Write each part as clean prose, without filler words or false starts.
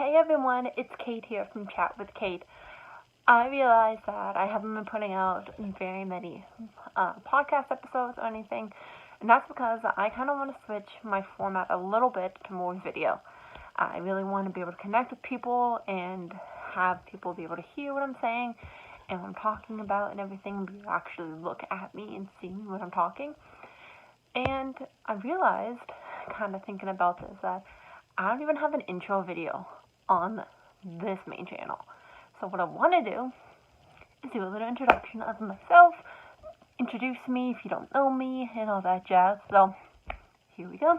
Hey everyone, it's Kate here from Chat with Kate. I realize that I haven't been putting out very many podcast episodes or anything, and that's because I kind of want to switch my format a little bit to more video. I really want to be able to connect with people and have people be able to hear what I'm saying and what I'm talking about and everything, be able to actually look at me and see what I'm talking. And I realized, kind of thinking about this, that I don't even have an intro video on this main channel. So what I want to do is do a little introduction of myself, introduce me if you don't know me, and all that jazz. So here we go.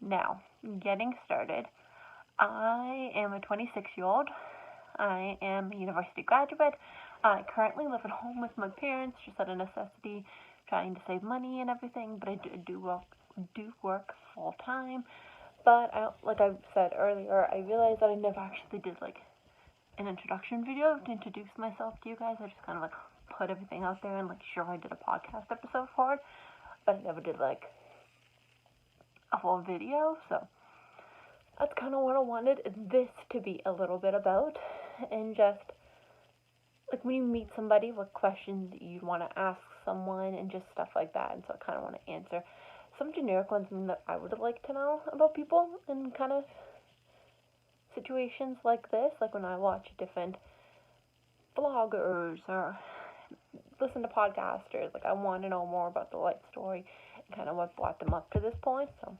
Now, getting started. I am a 26-year-old. I am a university graduate. I currently live at home with my parents, just out of necessity, trying to save money and everything, but I do work full time. But like I said earlier, I realized that I never actually did like an introduction video to introduce myself to you guys. I just kind of like put everything out there and like sure I did a podcast episode for it, but I never did like a full video, so that's kind of what I wanted this to be a little bit about, and just like when you meet somebody, what questions you want to ask someone and just stuff like that. And so I kind of want to answer some generic ones that I would like to know about people in kind of situations like this, like when I watch different vloggers or listen to podcasters. Like I want to know more about the life story and kind of what brought them up to this point. So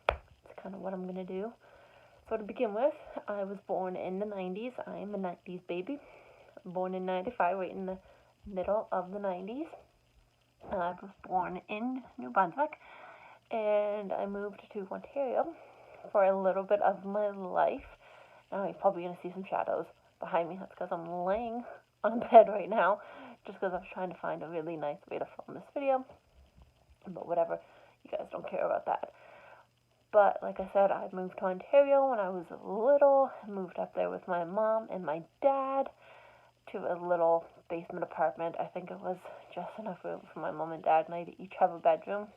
it's kind of what I'm going to do. So to begin with, I was born in the 90s. I am a 90s baby. Born in 95, right in the middle of the 90s. I was born in New Brunswick, and I moved to Ontario for a little bit of my life. Now you're probably going to see some shadows behind me. That's because I'm laying on a bed right now, just because I was trying to find a really nice way to film this video. But whatever, you guys don't care about that. But like I said, I moved to Ontario when I was little. I moved up there with my mom and my dad to a little basement apartment. I think it was just enough room for my mom and dad and I to each have a bedroom.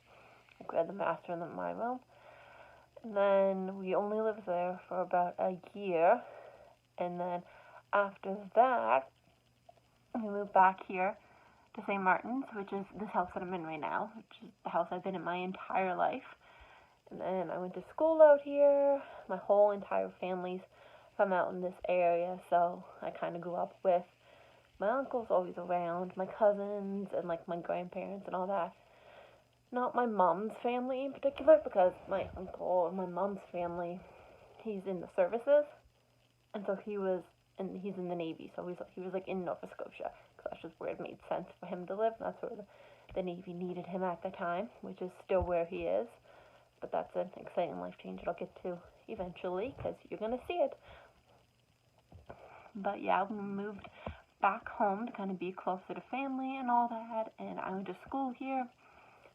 Like we had the master and then my room. And then we only lived there for about a year. And then after that, we moved back here to St. Martin's, which is this house that I'm in right now, which is the house I've been in my entire life. And then I went to school out here. My whole entire family's from out in this area, so I kind of grew up with my uncles always around, my cousins, and like my grandparents and all that. Not my mom's family in particular, because my uncle, my mom's family, he's in the services, and so he's in the Navy, so he was like in Nova Scotia, because that's just where it made sense for him to live. That's where the Navy needed him at the time, which is still where he is. But that's an exciting life change I'll get to eventually, because you're going to see it. But yeah, we moved back home to kind of be closer to family and all that, and I went to school here.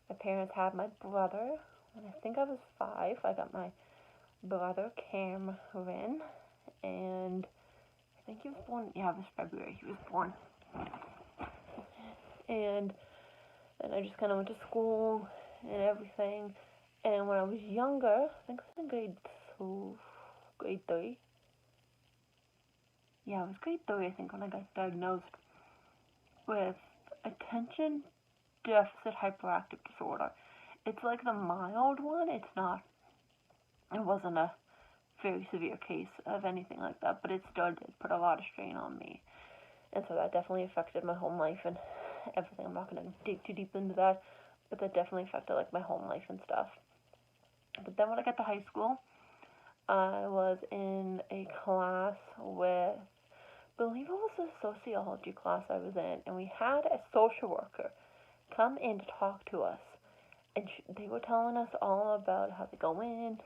My parents had my brother, when I think I was 5. I got my brother Cameron, and I think he was born, it was February he was born. And I just kind of went to school and everything. And when I was younger, I think I was in grade 3. Yeah, it was grade 3, I think, when I got diagnosed with attention deficit hyperactive disorder. It's like the mild one. It wasn't a very severe case of anything like that, but it still did put a lot of strain on me. And so that definitely affected my home life and everything. I'm not going to dig too deep into that, but that definitely affected like my home life and stuff. But then when I got to high school, I was in a class with, I believe it was a sociology class I was in, and we had a social worker come in to talk to us. And they were telling us all about how they go in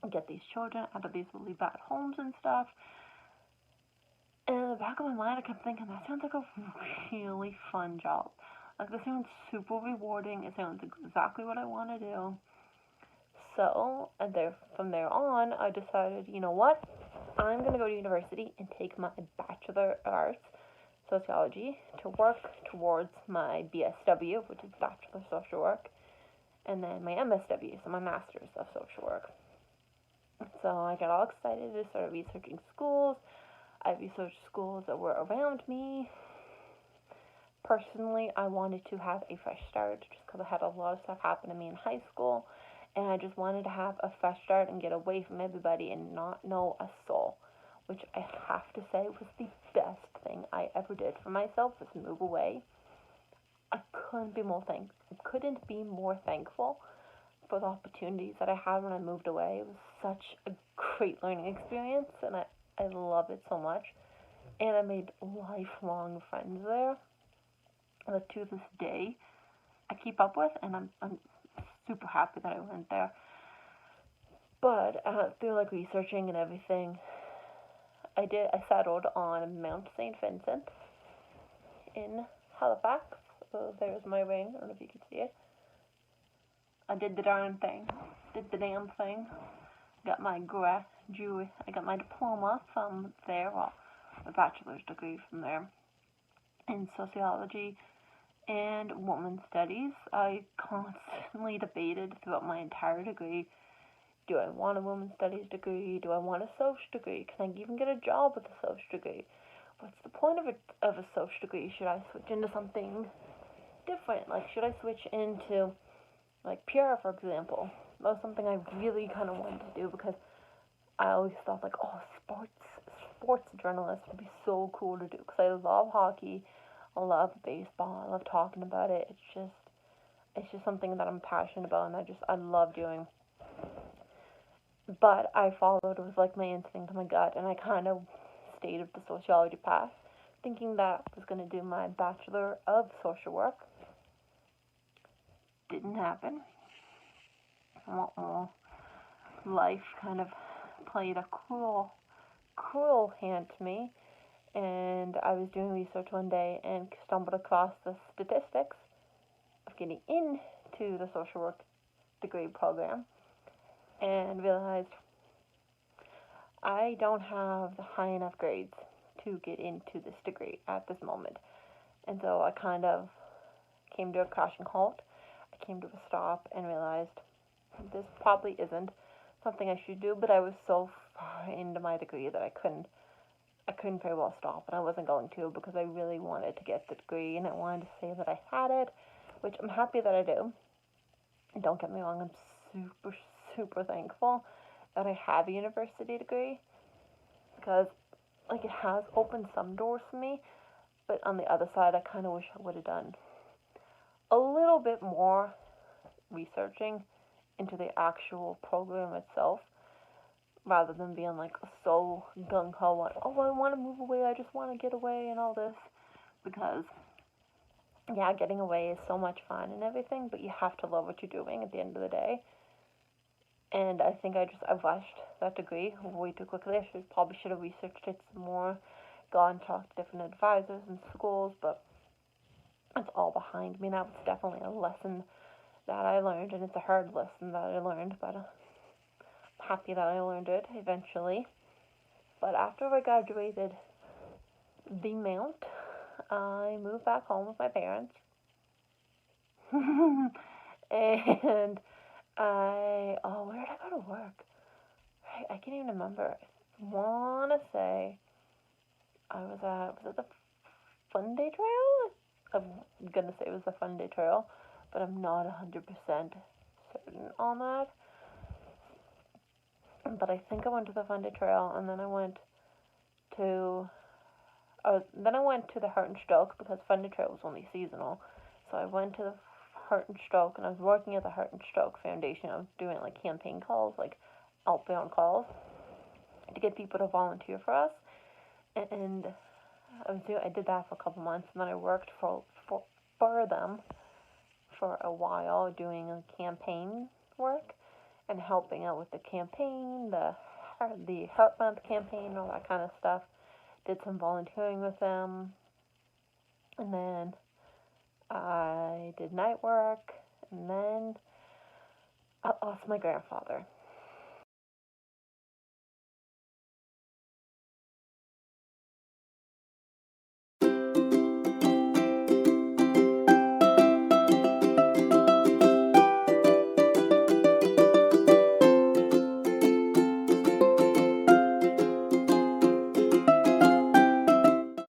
and get these children out of these really bad homes and stuff. And in the back of my mind, I kept thinking, that sounds like a really fun job. Like, this sounds super rewarding. It sounds exactly what I want to do. So, from there on, I decided, you know what? I'm going to go to university and take my Bachelor of Arts Sociology to work towards my BSW, which is Bachelor of Social Work, and then my MSW, so my Master's of Social Work. So I got all excited to start researching schools. I researched schools that were around me. Personally, I wanted to have a fresh start just because I had a lot of stuff happen to me in high school, and I just wanted to have a fresh start and get away from everybody and not know a soul, which I have to say was the best thing I ever did for myself, was move away. I couldn't be more thankful for the opportunities that I had when I moved away. It was such a great learning experience, and I love it so much. And I made lifelong friends there that to this day I keep up with, and I'm super happy that I went there. But through like researching and everything, I settled on Mount St. Vincent in Halifax. So there's my ring. I don't know if you can see it. I did the damn thing. I got my diploma from there, well, a bachelor's degree from there, in sociology and women's studies. I constantly debated throughout my entire degree, do I want a women's studies degree? Do I want a social degree? Can I even get a job with a social degree? What's the point of a social degree? Should I switch into something different? Like, should I switch into, like, PR, for example? That was something I really kind of wanted to do because I always thought, like, oh, sports journalist would be so cool to do because I love hockey, I love baseball, I love talking about it. It's just something that I'm passionate about, and I love doing. But I followed with like my instinct and my gut, and I kind of stayed with the sociology path, thinking that I was going to do my Bachelor of Social Work. Didn't happen. Life kind of played a cruel hand to me, and I was doing research one day and stumbled across the statistics of getting into the social work degree program and realized I don't have the high enough grades to get into this degree at this moment. And so I kind of came to a crashing halt. I came to a stop and realized this probably isn't something I should do, but I was so far into my degree that I couldn't very well stop, and I wasn't going to because I really wanted to get the degree and I wanted to say that I had it, which I'm happy that I do. Don't get me wrong, I'm super thankful that I have a university degree because like it has opened some doors for me, but on the other side I kind of wish I would have done a little bit more researching into the actual program itself rather than being like so gung-ho on, oh, I want to move away, I just want to get away and all this, because yeah, getting away is so much fun and everything, but you have to love what you're doing at the end of the day. And I think I rushed that degree way too quickly. I probably should have researched it some more, gone talked to different advisors and schools, but it's all behind me now. It's definitely a lesson that I learned, and it's a hard lesson that I learned, but I'm happy that I learned it eventually. But after I graduated the Mount, I moved back home with my parents. And where did I go to work? I can't even remember. I want to say was it the Fun Day Trail? I'm going to say it was the Fun Day Trail, but I'm not 100% certain on that. But I think I went to the Fun Day Trail, and then I went to the Heart and Stroke because Fun Day Trail was only seasonal. So I went to the Heart and Stroke, and I was working at the Heart and Stroke Foundation. I was doing like campaign calls, like outbound calls, to get people to volunteer for us. And I did that for a couple months, and then I worked for them for a while doing campaign work and helping out with the campaign, the Heart Month campaign, all that kind of stuff. Did some volunteering with them, and then I did night work, and then I lost my grandfather.